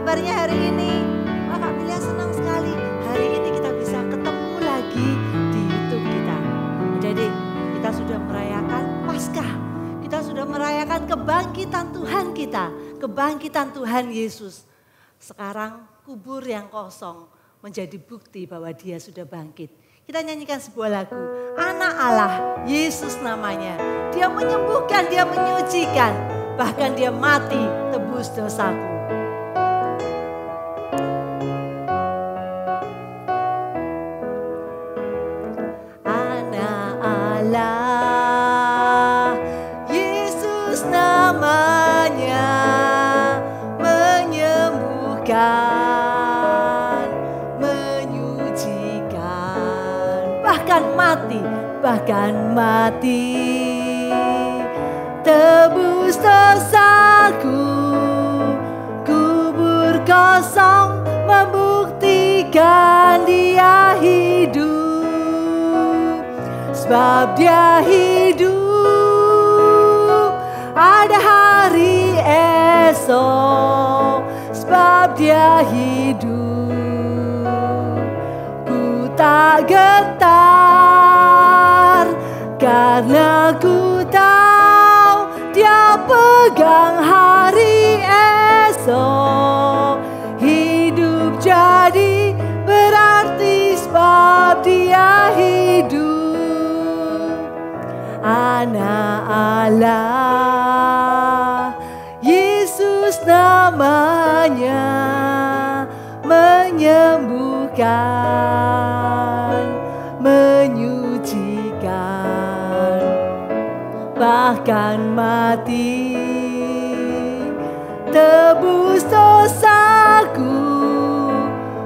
kabarnya hari ini? Wah, Kak Bilia senang sekali. Hari ini kita bisa ketemu lagi di YouTube kita. Jadi kita sudah merayakan Paskah. Kita sudah merayakan kebangkitan Tuhan kita. Kebangkitan Tuhan Yesus. Sekarang kubur yang kosong menjadi bukti bahwa dia sudah bangkit. Kita nyanyikan sebuah lagu. Anak Allah, Yesus namanya. Dia menyembuhkan, dia menyucikan. Bahkan dia mati tebus dosaku. Anak Allah, Yesus namanya. Menyembuhkan, menyucikan. Bahkan mati. Tebus dosaku, kubur kosong membuktikan dia hidup. Sebab dia hidup, ada hari esok. Sebab dia hidup, ku tak getar karena ku tahu dia pegang hari esok. Hidup jadi berarti sebab dia hidup. Anak Allah, Yesus namanya. Menyembuhkan, menyucikan, bahkan mati. Tebus dosaku,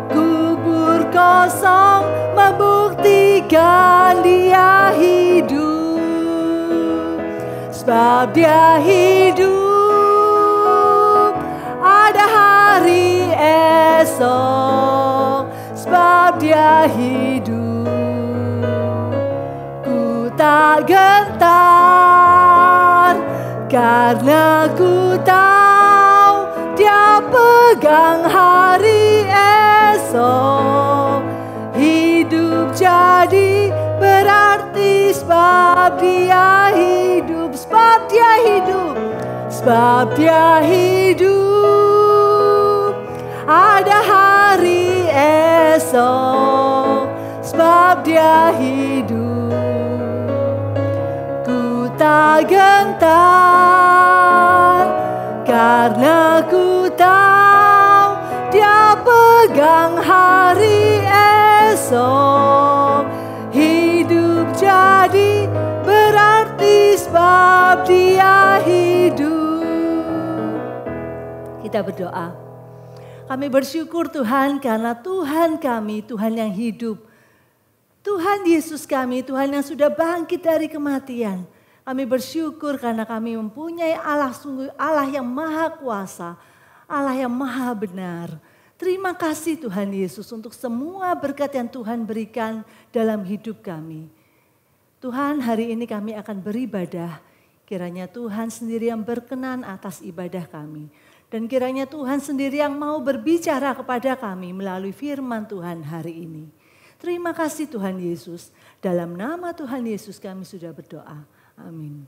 kubur kosong membuktikan dia hidup. Sebab dia hidup, ada hari esok. Sebab dia hidup, ku tak gentar karena ku tahu dia pegang hari esok. Hidup jadi berarti sebab dia hidup. Sebab dia hidup, sebab dia hidup, ada hari esok. Sebab dia hidup, ku tak gentar karena ku tahu dia pegang hari esok. Hidup jadi berarti sebab dia hidup. Kita berdoa. Kami bersyukur Tuhan karena Tuhan kami, Tuhan yang hidup. Tuhan Yesus kami, Tuhan yang sudah bangkit dari kematian. Kami bersyukur karena kami mempunyai Allah, sungguh Allah yang maha kuasa, Allah yang maha benar. Terima kasih Tuhan Yesus untuk semua berkat yang Tuhan berikan dalam hidup kami. Tuhan, hari ini kami akan beribadah. Kiranya Tuhan sendiri yang berkenan atas ibadah kami. Dan kiranya Tuhan sendiri yang mau berbicara kepada kami melalui firman Tuhan hari ini. Terima kasih Tuhan Yesus. Dalam nama Tuhan Yesus kami sudah berdoa. Amin.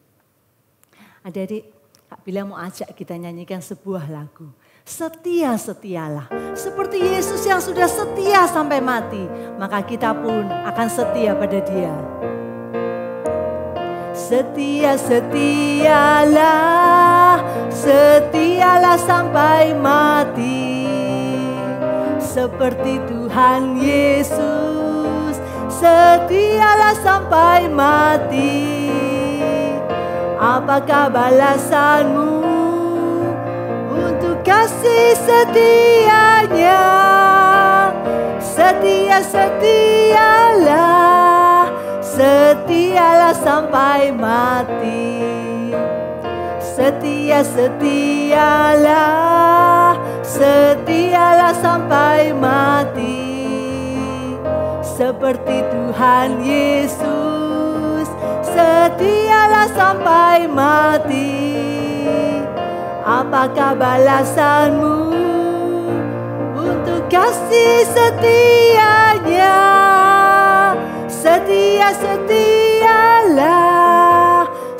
Adik-adik, Kak Bila mau ajak kita nyanyikan sebuah lagu. Setia-setialah. Seperti Yesus yang sudah setia sampai mati. Maka kita pun akan setia pada dia. Setia-setialah, setialah sampai mati. Seperti Tuhan Yesus, setialah sampai mati. Apakah balasanmu untuk kasih setianya? Setia-setialah, setialah sampai mati. Setia-setialah, setialah sampai mati. Seperti Tuhan Yesus, setialah sampai mati. Apakah balasanmu kasih setianya, setialah,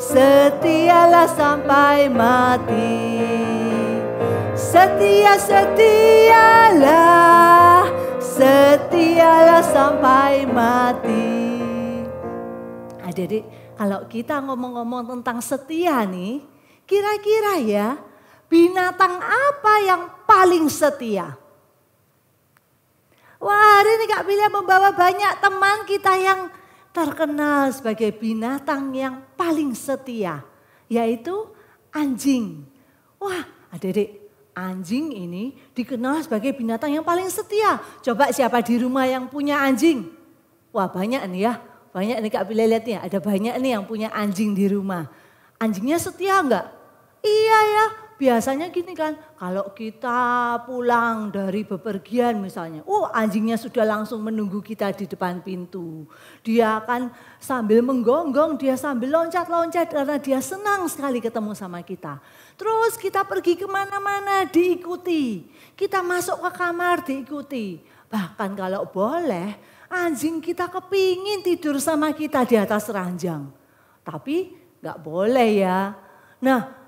setialah sampai mati. Setialah sampai mati. Adik-adik, kalau kita ngomong-ngomong tentang setia nih, kira-kira ya, binatang apa yang paling setia? Wah, hari ini Kak Bilya membawa banyak teman kita yang terkenal sebagai binatang yang paling setia, yaitu anjing. Wah, adik-adik, anjing ini dikenal sebagai binatang yang paling setia. Coba siapa di rumah yang punya anjing? Wah, banyak nih ya. Banyak nih Kak Bilya lihat nih, ada banyak nih yang punya anjing di rumah. Anjingnya setia enggak? Iya ya, biasanya gini kan, kalau kita pulang dari bepergian misalnya, anjingnya sudah langsung menunggu kita di depan pintu. Dia akan sambil menggonggong, dia sambil loncat-loncat karena dia senang sekali ketemu sama kita. Terus kita pergi kemana-mana diikuti, kita masuk ke kamar diikuti. Bahkan kalau boleh, anjing kita kepingin tidur sama kita di atas ranjang. Tapi gak boleh ya. Nah,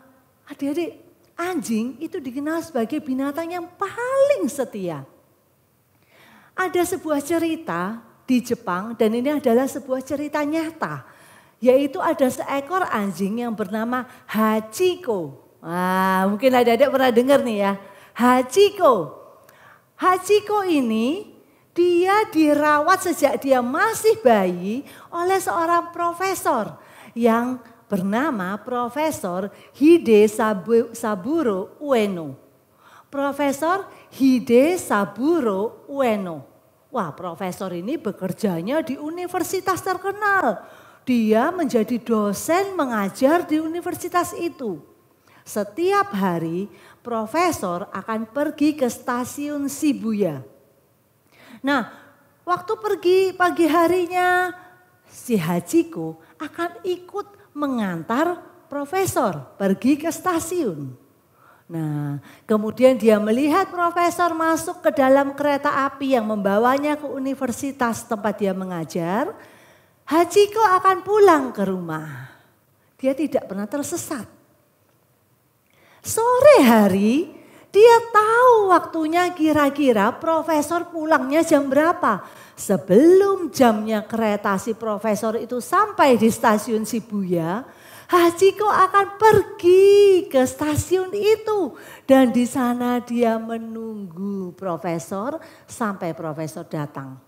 adik-adik, anjing itu dikenal sebagai binatang yang paling setia. Ada sebuah cerita di Jepang dan ini adalah sebuah cerita nyata. Yaitu ada seekor anjing yang bernama Hachiko. Wah, mungkin adik-adik pernah dengar nih ya. Hachiko. Hachiko ini dia dirawat sejak dia masih bayi oleh seorang profesor yang bernama Profesor Hidesaburo Ueno. Profesor Hidesaburo Ueno. Wah, profesor ini bekerjanya di universitas terkenal. Dia menjadi dosen mengajar di universitas itu. Setiap hari profesor akan pergi ke stasiun Shibuya. Nah, waktu pergi pagi harinya si Hachiko akan ikut mengantar profesor pergi ke stasiun. Nah, kemudian dia melihat profesor masuk ke dalam kereta api yang membawanya ke universitas tempat dia mengajar. Hachiko akan pulang ke rumah. Dia tidak pernah tersesat. Sore hari dia tahu waktunya kira-kira profesor pulangnya jam berapa. Sebelum jamnya kereta si profesor itu sampai di stasiun Shibuya, Hachiko akan pergi ke stasiun itu. Dan di sana dia menunggu profesor sampai profesor datang.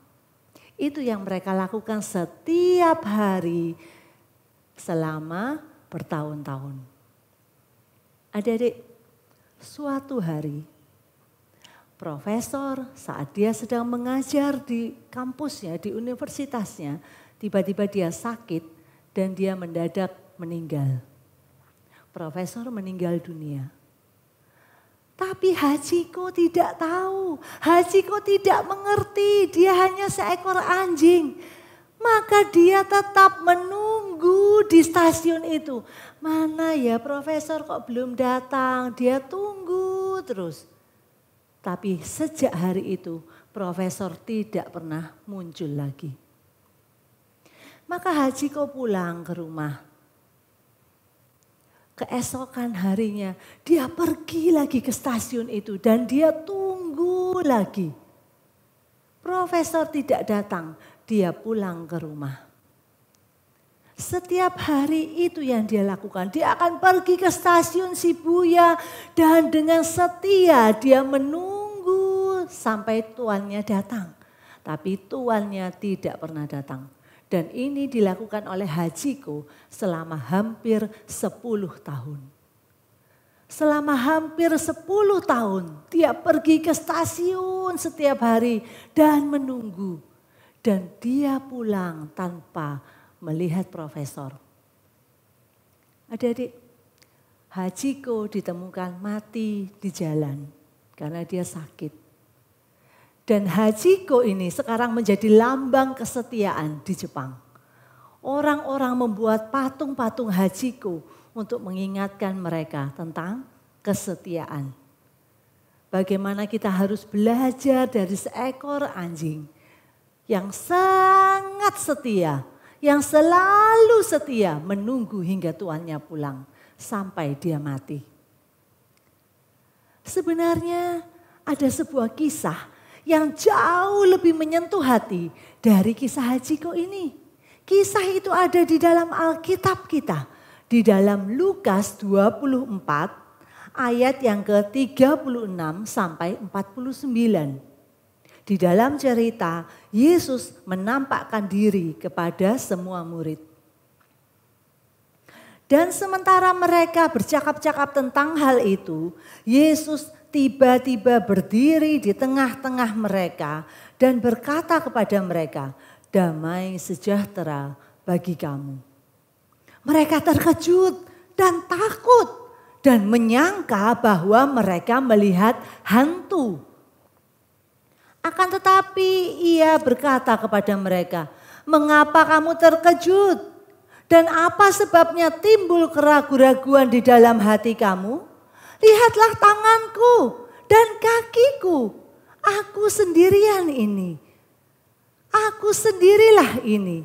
Itu yang mereka lakukan setiap hari selama bertahun-tahun. Adik-adik, suatu hari profesor saat dia sedang mengajar di kampusnya, di universitasnya, tiba-tiba dia sakit dan dia mendadak meninggal. Profesor meninggal dunia. Tapi Hachiko tidak tahu, Hachiko tidak mengerti, dia hanya seekor anjing. Maka dia tetap menunggu di stasiun itu. Mana ya profesor kok belum datang, dia tunggu terus. Tapi sejak hari itu profesor tidak pernah muncul lagi. Maka Hachiko pulang ke rumah. Keesokan harinya dia pergi lagi ke stasiun itu dan dia tunggu lagi. Profesor tidak datang, dia pulang ke rumah. Setiap hari itu yang dia lakukan. Dia akan pergi ke stasiun Shibuya dan dengan setia dia menunggu sampai tuannya datang. Tapi tuannya tidak pernah datang. Dan ini dilakukan oleh Hachiko selama hampir 10 tahun. Selama hampir 10 tahun dia pergi ke stasiun setiap hari dan menunggu. Dan dia pulang tanpa melihat profesor. Adik-adik, Hachiko ditemukan mati di jalan karena dia sakit. Dan Hachiko ini sekarang menjadi lambang kesetiaan di Jepang. Orang-orang membuat patung-patung Hachiko untuk mengingatkan mereka tentang kesetiaan. bagaimana kita harus belajar dari seekor anjing yang sangat setia, yang selalu setia menunggu hingga tuannya pulang sampai dia mati. Sebenarnya ada sebuah kisah yang jauh lebih menyentuh hati dari kisah Hachiko ini. Kisah itu ada di dalam Alkitab kita. Di dalam Lukas 24 ayat yang ke-36 sampai 49. Di dalam cerita Yesus menampakkan diri kepada semua murid. Dan sementara mereka bercakap-cakap tentang hal itu, Yesus tiba-tiba berdiri di tengah-tengah mereka dan berkata kepada mereka, "Damai sejahtera bagi kamu." Mereka terkejut dan takut dan menyangka bahwa mereka melihat hantu. Akan tetapi ia berkata kepada mereka, "Mengapa kamu terkejut? Dan apa sebabnya timbul keraguan-raguan di dalam hati kamu? Lihatlah tanganku dan kakiku. Aku sendirian ini. Aku sendirilah ini.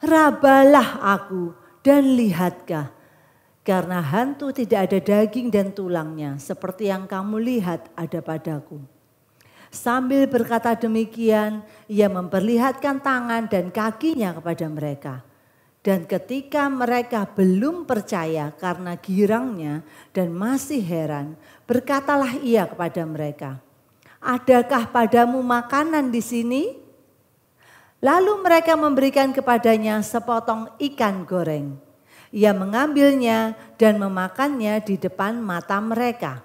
Rabalah aku dan lihatkah. Karena hantu tidak ada daging dan tulangnya seperti yang kamu lihat ada padaku." Sambil berkata demikian, ia memperlihatkan tangan dan kakinya kepada mereka. Dan ketika mereka belum percaya karena girangnya dan masih heran, berkatalah ia kepada mereka, "Adakah padamu makanan di sini?" Lalu mereka memberikan kepadanya sepotong ikan goreng. Ia mengambilnya dan memakannya di depan mata mereka.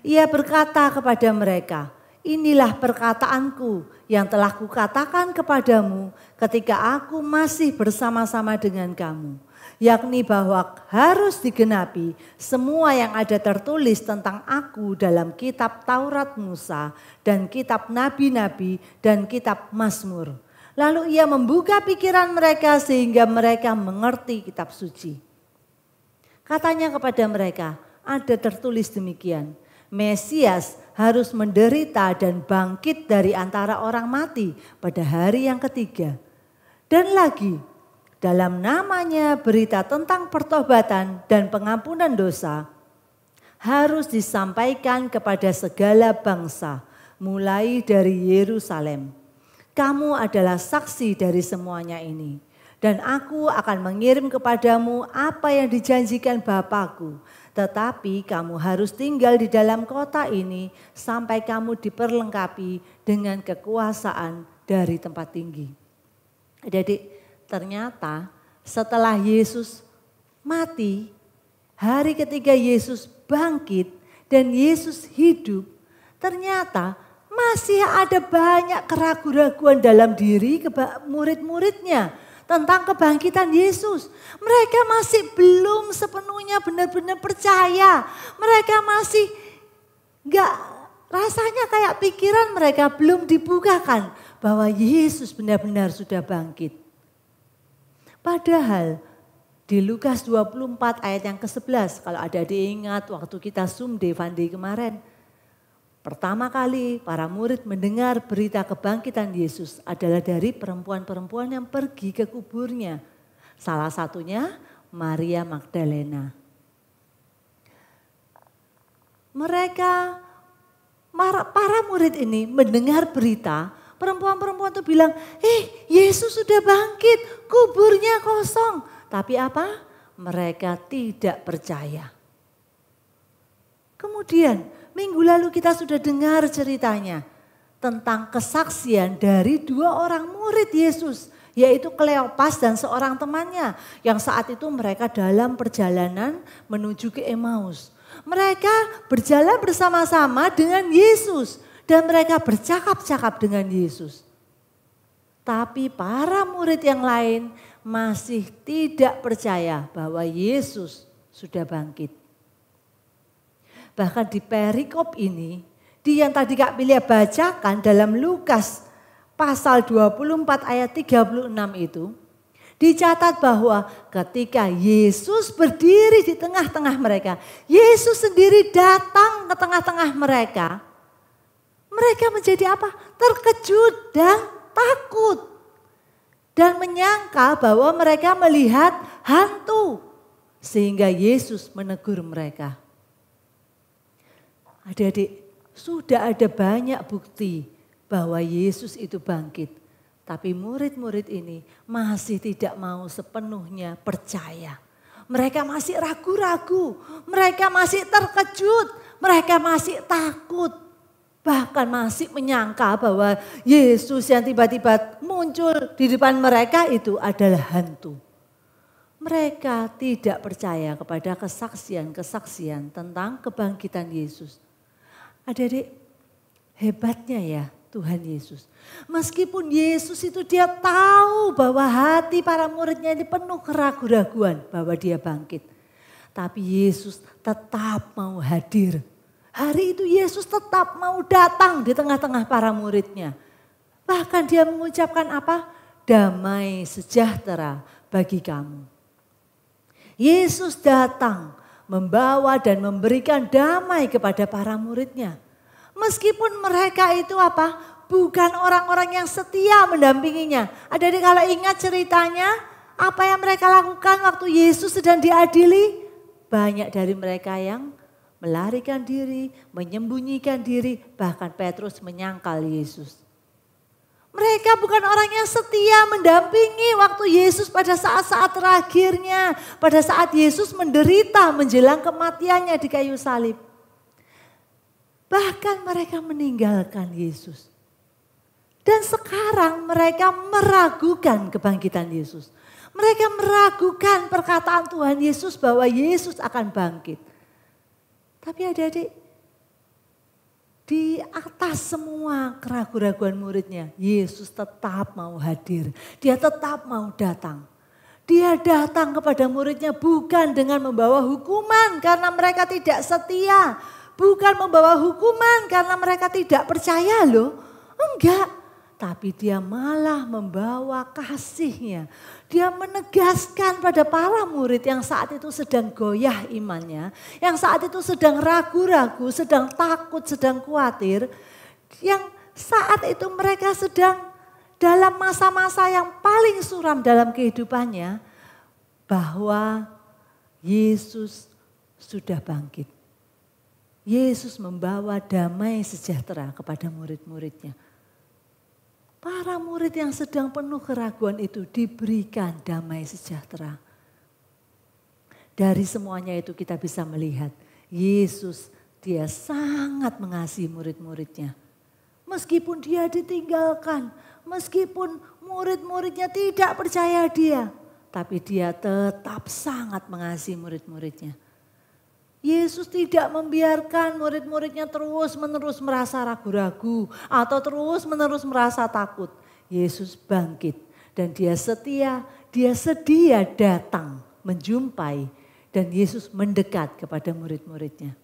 Ia berkata kepada mereka, "Inilah perkataanku yang telah kukatakan kepadamu ketika aku masih bersama-sama dengan kamu. Yakni bahwa harus digenapi semua yang ada tertulis tentang aku dalam kitab Taurat Musa dan kitab Nabi-Nabi dan kitab Mazmur." Lalu ia membuka pikiran mereka sehingga mereka mengerti kitab suci. Katanya kepada mereka, ada tertulis demikian, Mesias harus menderita dan bangkit dari antara orang mati pada hari yang ketiga. Dan lagi, dalam namanya berita tentang pertobatan dan pengampunan dosa harus disampaikan kepada segala bangsa, mulai dari Yerusalem. Kamu adalah saksi dari semuanya ini. Dan aku akan mengirim kepadamu apa yang dijanjikan Bapakku. Tetapi kamu harus tinggal di dalam kota ini sampai kamu diperlengkapi dengan kekuasaan dari tempat tinggi. Jadi ternyata setelah Yesus mati, hari ketiga Yesus bangkit dan Yesus hidup, ternyata masih ada banyak keraguan-raguan dalam diri murid-muridnya tentang kebangkitan Yesus. Mereka masih belum sepenuhnya benar-benar percaya. Mereka masih rasanya kayak pikiran mereka belum dibukakan bahwa Yesus benar-benar sudah bangkit. Padahal di Lukas 24 ayat yang ke-11, kalau ada diingat waktu kita Zoom Devandi kemarin, pertama kali para murid mendengar berita kebangkitan Yesus adalah dari perempuan-perempuan yang pergi ke kuburnya. Salah satunya Maria Magdalena. Mereka, para murid ini mendengar berita, perempuan-perempuan itu bilang, Yesus sudah bangkit, kuburnya kosong. Tapi apa? Mereka tidak percaya. Kemudian minggu lalu kita sudah dengar ceritanya tentang kesaksian dari 2 orang murid Yesus, yaitu Kleopas dan seorang temannya yang saat itu mereka dalam perjalanan menuju ke Emmaus. Mereka berjalan bersama-sama dengan Yesus dan mereka bercakap-cakap dengan Yesus. Tapi para murid yang lain masih tidak percaya bahwa Yesus sudah bangkit. Bahkan di perikop ini, di yang tadi Kak Pilia bacakan dalam Lukas pasal 24 ayat 36 itu, dicatat bahwa ketika Yesus berdiri di tengah-tengah mereka, Yesus sendiri datang ke tengah-tengah mereka, Mereka menjadi apa? Terkejut dan takut. Dan menyangka bahwa mereka melihat hantu. Sehingga Yesus menegur mereka. Adik-adik, sudah ada banyak bukti bahwa Yesus itu bangkit. Tapi murid-murid ini masih tidak mau sepenuhnya percaya. Mereka masih ragu-ragu, mereka masih terkejut, mereka masih takut. Bahkan masih menyangka bahwa Yesus yang tiba-tiba muncul di depan mereka itu adalah hantu. Mereka tidak percaya kepada kesaksian-kesaksian tentang kebangkitan Yesus. Adik-adik, hebatnya ya Tuhan Yesus. Meskipun Yesus itu dia tahu bahwa hati para muridnya ini penuh keraguan-raguan bahwa dia bangkit. Tapi Yesus tetap mau hadir. Hari itu Yesus tetap mau datang di tengah-tengah para muridnya. Bahkan dia mengucapkan apa? Damai sejahtera bagi kamu. Yesus datang membawa dan memberikan damai kepada para muridnya. Meskipun mereka itu apa? Bukan orang-orang yang setia mendampinginya. Adik-adik kalau ingat ceritanya, apa yang mereka lakukan waktu Yesus sedang diadili? Banyak dari mereka yang melarikan diri, menyembunyikan diri, bahkan Petrus menyangkal Yesus. Mereka bukan orang yang setia mendampingi waktu Yesus pada saat-saat terakhirnya. Pada saat Yesus menderita menjelang kematiannya di kayu salib. Bahkan mereka meninggalkan Yesus. Dan sekarang mereka meragukan kebangkitan Yesus. Mereka meragukan perkataan Tuhan Yesus bahwa Yesus akan bangkit. Tapi adik-adik, di atas semua keraguan-raguan muridnya, Yesus tetap mau hadir. Dia tetap mau datang. Dia datang kepada muridnya bukan dengan membawa hukuman karena mereka tidak setia. Bukan membawa hukuman karena mereka tidak percaya loh. Enggak. Tapi dia malah membawa kasihnya. Dia menegaskan pada para murid yang saat itu sedang goyah imannya. Yang saat itu sedang ragu-ragu, sedang takut, sedang khawatir. Yang saat itu mereka sedang dalam masa-masa yang paling suram dalam kehidupannya. Bahwa Yesus sudah bangkit. Yesus membawa damai sejahtera kepada murid-muridnya. Para murid yang sedang penuh keraguan itu diberikan damai sejahtera. Dari semuanya itu kita bisa melihat Yesus dia sangat mengasihi murid-muridnya. Meskipun dia ditinggalkan, meskipun murid-muridnya tidak percaya dia. Tapi dia tetap sangat mengasihi murid-muridnya. Yesus tidak membiarkan murid-muridnya terus-menerus merasa ragu-ragu atau terus-menerus merasa takut. Yesus bangkit dan dia sedia datang menjumpai dan Yesus mendekat kepada murid-muridnya.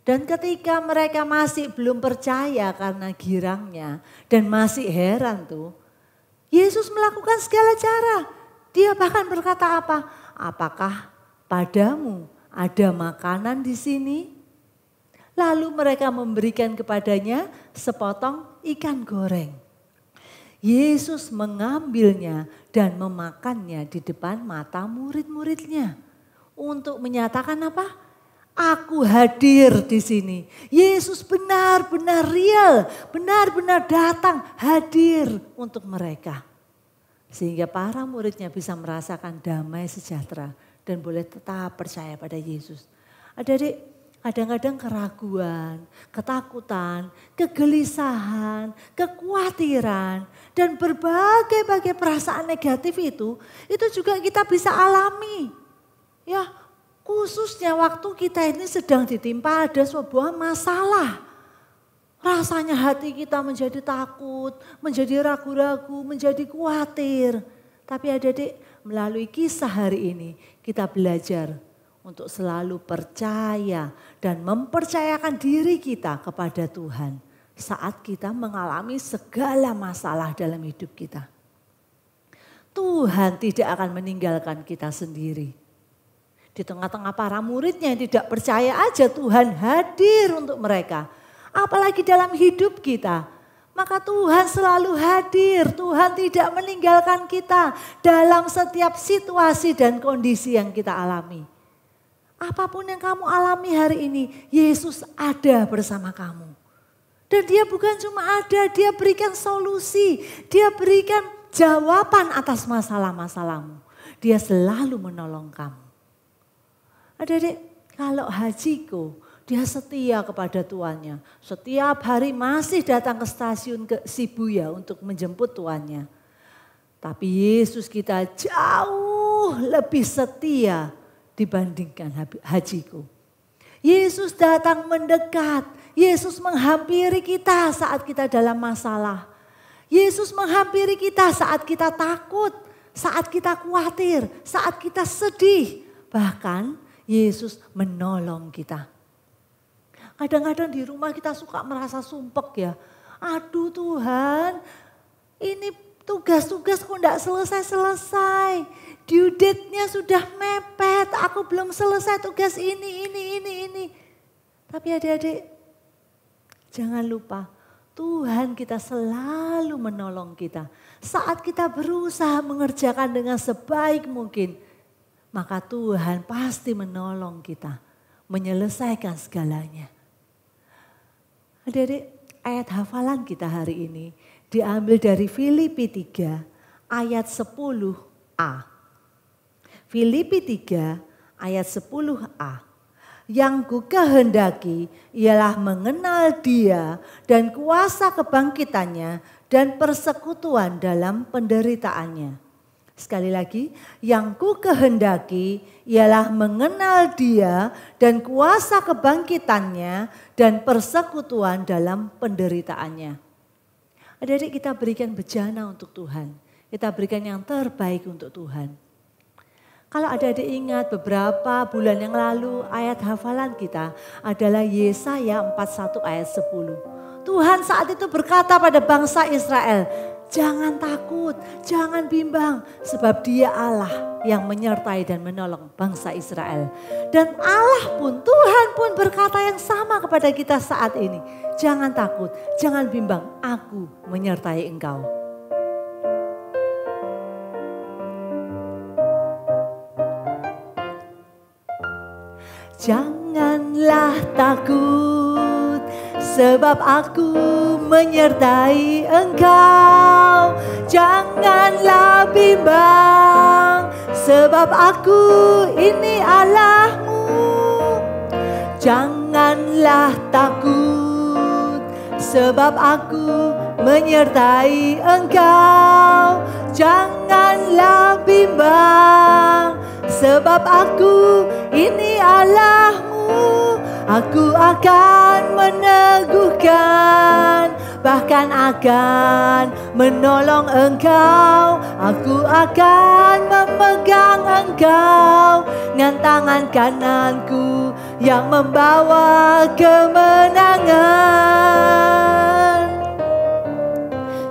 Dan ketika mereka masih belum percaya karena girangnya dan masih heran tuh, Yesus melakukan segala cara. Dia bahkan berkata apa? Apakah padamu ada makanan di sini? Lalu mereka memberikan kepadanya sepotong ikan goreng. Yesus mengambilnya dan memakannya di depan mata murid-muridnya. Untuk menyatakan apa? Aku hadir di sini. Yesus benar-benar real, benar-benar datang hadir untuk mereka. Sehingga para muridnya bisa merasakan damai sejahtera. Dan boleh tetap percaya pada Yesus. Adik-adik, kadang-kadang keraguan, ketakutan, kegelisahan, kekhawatiran, dan berbagai-bagai perasaan negatif itu juga kita bisa alami. Ya, khususnya waktu kita ini sedang ditimpa ada sebuah masalah. Rasanya hati kita menjadi takut, menjadi ragu-ragu, menjadi khawatir. Tapi adik-adik, melalui kisah hari ini kita belajar untuk selalu percaya dan mempercayakan diri kita kepada Tuhan saat kita mengalami segala masalah dalam hidup kita. Tuhan tidak akan meninggalkan kita sendiri. Di tengah-tengah para muridnya yang tidak percaya aja Tuhan hadir untuk mereka. apalagi dalam hidup kita. Maka Tuhan selalu hadir, Tuhan tidak meninggalkan kita dalam setiap situasi dan kondisi yang kita alami. Apapun yang kamu alami hari ini, Yesus ada bersama kamu. Dan dia bukan cuma ada, dia berikan solusi, dia berikan jawaban atas masalah-masalahmu. Dia selalu menolong kamu. Adik-adik, kalau Hachiko, dia setia kepada tuannya. Setiap hari masih datang ke stasiun ke Shibuya untuk menjemput tuannya. Tapi Yesus kita jauh lebih setia dibandingkan Hachiko. Yesus datang mendekat. Yesus menghampiri kita saat kita dalam masalah. Yesus menghampiri kita saat kita takut, saat kita khawatir, saat kita sedih. Bahkan Yesus menolong kita. Kadang-kadang di rumah kita suka merasa sumpek ya. Aduh Tuhan, ini tugas-tugas kok enggak selesai-selesai. Due date-nya sudah mepet, aku belum selesai tugas ini. Tapi adik-adik, jangan lupa Tuhan kita selalu menolong kita. Saat kita berusaha mengerjakan dengan sebaik mungkin, maka Tuhan pasti menolong kita menyelesaikan segalanya. Adik-adik, ayat hafalan kita hari ini diambil dari Filipi 3 ayat 10a. Filipi 3 ayat 10a. Yang ku kehendaki ialah mengenal Dia dan kuasa kebangkitannya dan persekutuan dalam penderitaannya. Sekali lagi, yang ku kehendaki ialah mengenal Dia dan kuasa kebangkitannya dan persekutuan dalam penderitaannya. Adik-adik, kita berikan bejana untuk Tuhan. Kita berikan yang terbaik untuk Tuhan. Kalau adik-adik ingat beberapa bulan yang lalu ayat hafalan kita adalah Yesaya 41 ayat 10. Tuhan saat itu berkata pada bangsa Israel, jangan takut, jangan bimbang, sebab Dia Allah yang menyertai dan menolong bangsa Israel. Dan Allah pun, Tuhan pun berkata yang sama kepada kita saat ini. Jangan takut, jangan bimbang, aku menyertai engkau. Janganlah takut, sebab aku menyertai engkau. Janganlah bimbang, sebab aku ini Allahmu. Janganlah takut, sebab aku menyertai engkau. Janganlah bimbang, sebab aku ini Allahmu. Aku akan meneguhkan, bahkan akan menolong engkau. Aku akan memegang engkau dengan tangan kananku yang membawa kemenangan.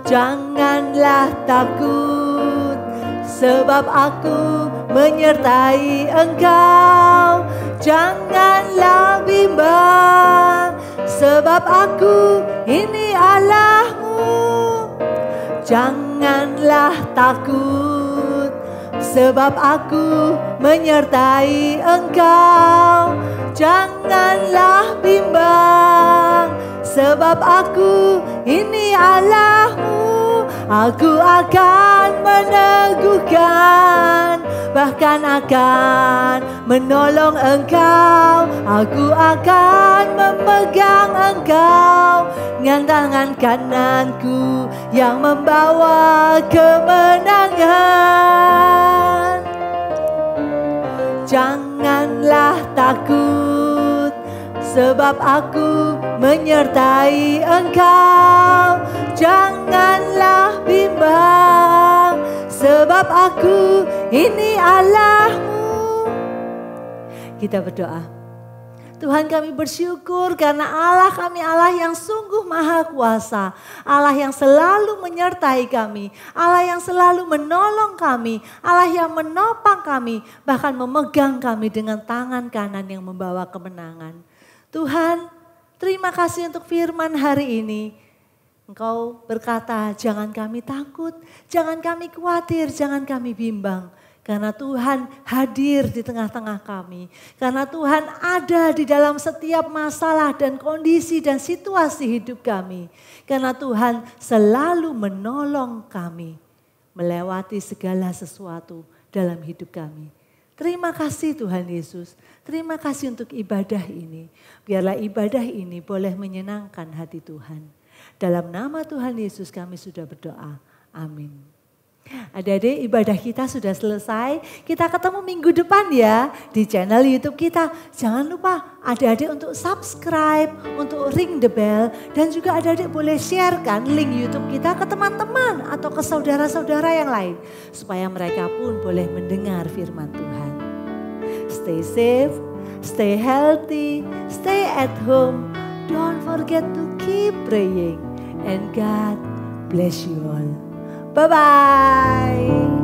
Janganlah takut, sebab aku menyertai engkau. Janganlah bimbang, sebab aku ini Allahmu. Janganlah takut, sebab aku menyertai engkau. Janganlah bimbang, sebab aku ini Allahmu. Aku akan meneguhkan, bahkan akan menolong engkau. Aku akan memegang engkau dengan tangan kananku yang membawa kemenangan. Janganlah takut, sebab aku menyertai engkau. Janganlah bimbang, sebab aku ini Allahmu. Kita berdoa. Tuhan, kami bersyukur karena Allah kami Allah yang sungguh maha kuasa. Allah yang selalu menyertai kami. Allah yang selalu menolong kami. Allah yang menopang kami. Bahkan memegang kami dengan tangan kanan yang membawa kemenangan. Tuhan, Terima kasih untuk firman hari ini. Engkau berkata, jangan kami takut, jangan kami khawatir, jangan kami bimbang. Karena Tuhan hadir di tengah-tengah kami. Karena Tuhan ada di dalam setiap masalah dan kondisi dan situasi hidup kami. Karena Tuhan selalu menolong kami melewati segala sesuatu dalam hidup kami. Terima kasih Tuhan Yesus. Terima kasih untuk ibadah ini. Biarlah ibadah ini boleh menyenangkan hati Tuhan. Dalam nama Tuhan Yesus kami sudah berdoa. Amin. Adik-adik, ibadah kita sudah selesai. Kita ketemu minggu depan ya di channel YouTube kita. Jangan lupa adik-adik untuk subscribe, untuk ring the bell. Dan juga adik-adik boleh sharekan link YouTube kita ke teman-teman atau ke saudara-saudara yang lain. Supaya mereka pun boleh mendengar firman Tuhan. Stay safe, stay healthy, stay at home. Don't forget to keep praying. And God bless you all. Bye-bye.